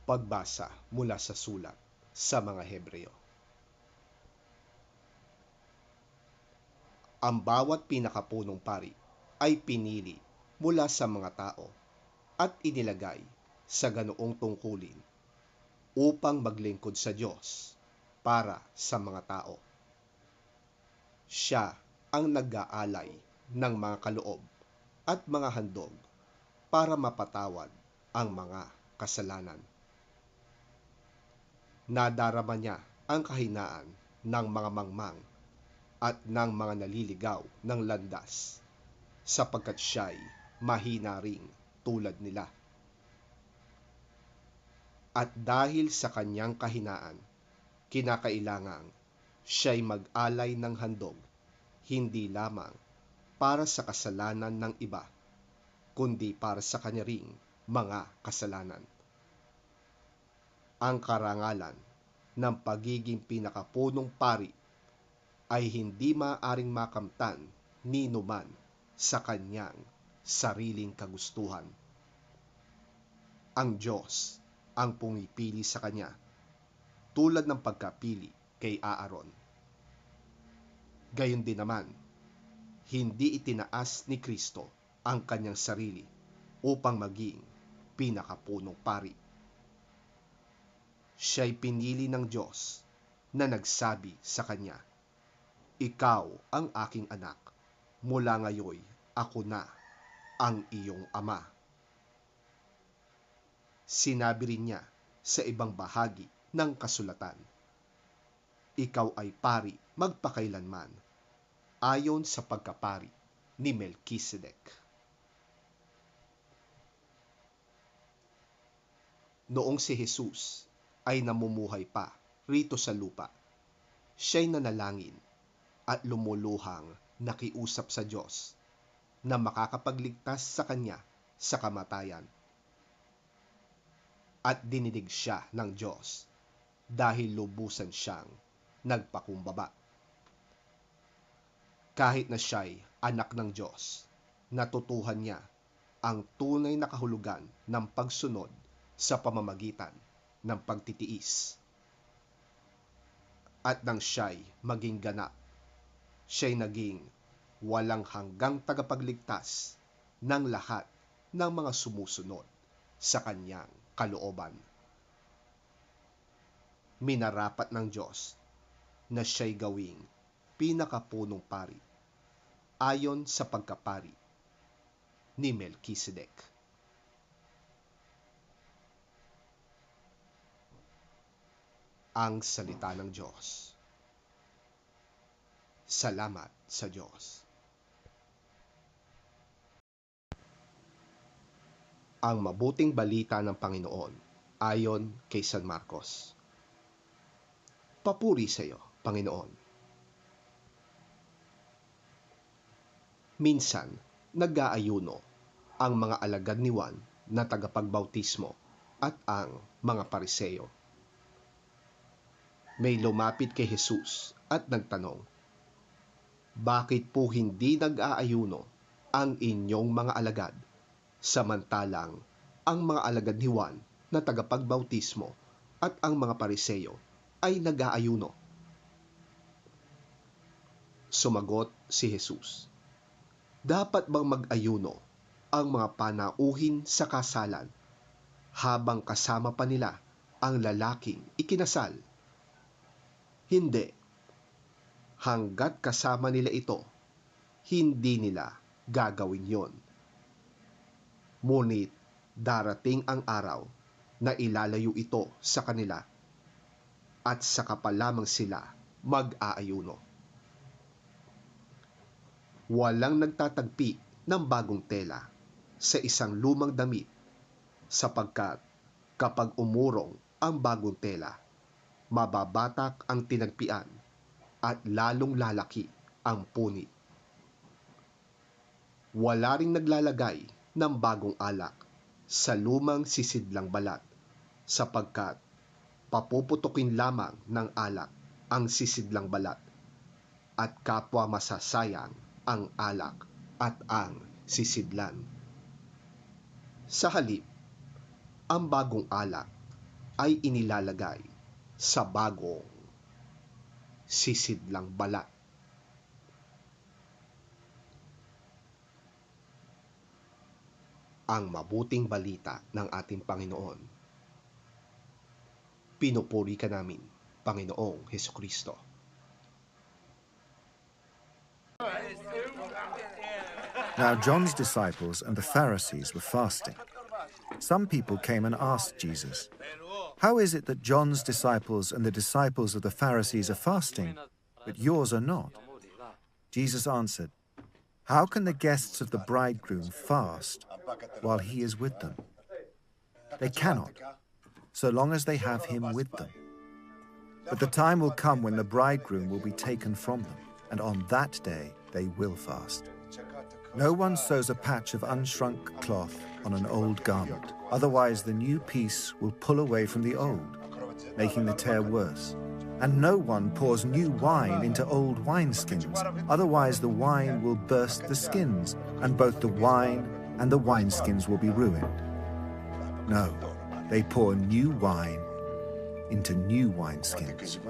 Pagbasa mula sa sulat sa mga Hebreo. Ang bawat pinakapunong pari ay pinili mula sa mga tao at inilagay sa ganoong tungkulin upang maglingkod sa Diyos para sa mga tao. Siya ang nag-aalay ng mga kaloob at mga handog para mapatawad ang mga kasalanan. Nadarama niya ang kahinaan ng mga mangmang at ng mga naliligaw ng landas, sapagkat siya'y mahina ring tulad nila. At dahil sa kanyang kahinaan, kinakailangang siya'y mag-alay ng handog, hindi lamang para sa kasalanan ng iba, kundi para sa kanya ring mga kasalanan. Ang karangalan ng pagiging pinakapunong pari ay hindi maaaring makamtan ni numan sa kanyang sariling kagustuhan. Ang Diyos ang pumipili sa kanya, tulad ng pagkapili kay Aaron. Gayon din naman, hindi itinaas ni Kristo ang kanyang sarili upang maging pinakapunong pari. Siya'y pinili ng Diyos na nagsabi sa kanya, "Ikaw ang aking anak, mula ngayon ako na ang iyong ama." Sinabi rin niya sa ibang bahagi ng kasulatan, "Ikaw ay pari magpakailanman, ayon sa pagkapari ni Melkisedek." Noong si Jesus ay namumuhay pa rito sa lupa, siya'y nanalangin at lumuluhang nakiusap sa Diyos na makakapagligtas sa kanya sa kamatayan. At dinidig siya ng Diyos dahil lubusan siyang nagpakumbaba. Kahit na siya'y anak ng Diyos, natutuhan niya ang tunay na kahulugan ng pagsunod sa pamamagitan ng pagtitiis. At nang siya'y maging ganap, siya'y naging walang hanggang tagapagligtas ng lahat ng mga sumusunod sa kanyang kalooban. Minarapat ng Diyos na siya'y gawing pinakapunong pari ayon sa pagkapari ni Melkisedek. Ang salita ng Diyos. Salamat sa Diyos. Ang mabuting balita ng Panginoon ayon kay San Marcos. Papuri sa iyo, Panginoon. Minsan, nag-aayuno ang mga alagad ni Juan na tagapagbautismo at ang mga Pariseo. May lumapit kay Jesus at nagtanong, "Bakit po hindi nag-aayuno ang inyong mga alagad, samantalang ang mga alagad ni Juan na tagapagbautismo at ang mga Pariseo ay nag-aayuno?" Sumagot si Jesus, "Dapat bang mag-ayuno ang mga panauhin sa kasalan habang kasama pa nila ang lalaking ikinasal? Hindi. Hanggat kasama nila ito, hindi nila gagawin yon. Ngunit darating ang araw na ilalayo ito sa kanila at saka pa lamang sila mag-aayuno. Walang nagtatagpi ng bagong tela sa isang lumang damit, sapagkat kapag umurong ang bagong tela, mababatak ang tinagpian at lalong lalaki ang punit. Wala ring naglalagay ng bagong alak sa lumang sisidlang balat, sapagkat papuputukin lamang ng alak ang sisidlang balat at kapwa masasayang ang alak at ang sisidlan. Sa halip, ang bagong alak ay inilalagay sa bagong sisidlang balat. Ang mabuting balita ng ating Panginoon. Pinupuri ka namin, Panginoong Hesukristo. Now John's disciples and the Pharisees were fasting. Some people came and asked Jesus, "How is it that John's disciples and the disciples of the Pharisees are fasting, but yours are not?" Jesus answered, "How can the guests of the bridegroom fast while he is with them? They cannot, so long as they have him with them. But the time will come when the bridegroom will be taken from them, and on that day they will fast. No one sews a patch of unshrunk cloth on an old garment, otherwise the new piece will pull away from the old, making the tear worse. And no one pours new wine into old wineskins, otherwise the wine will burst the skins, and both the wine and the wineskins will be ruined. No, they pour new wine into new wineskins."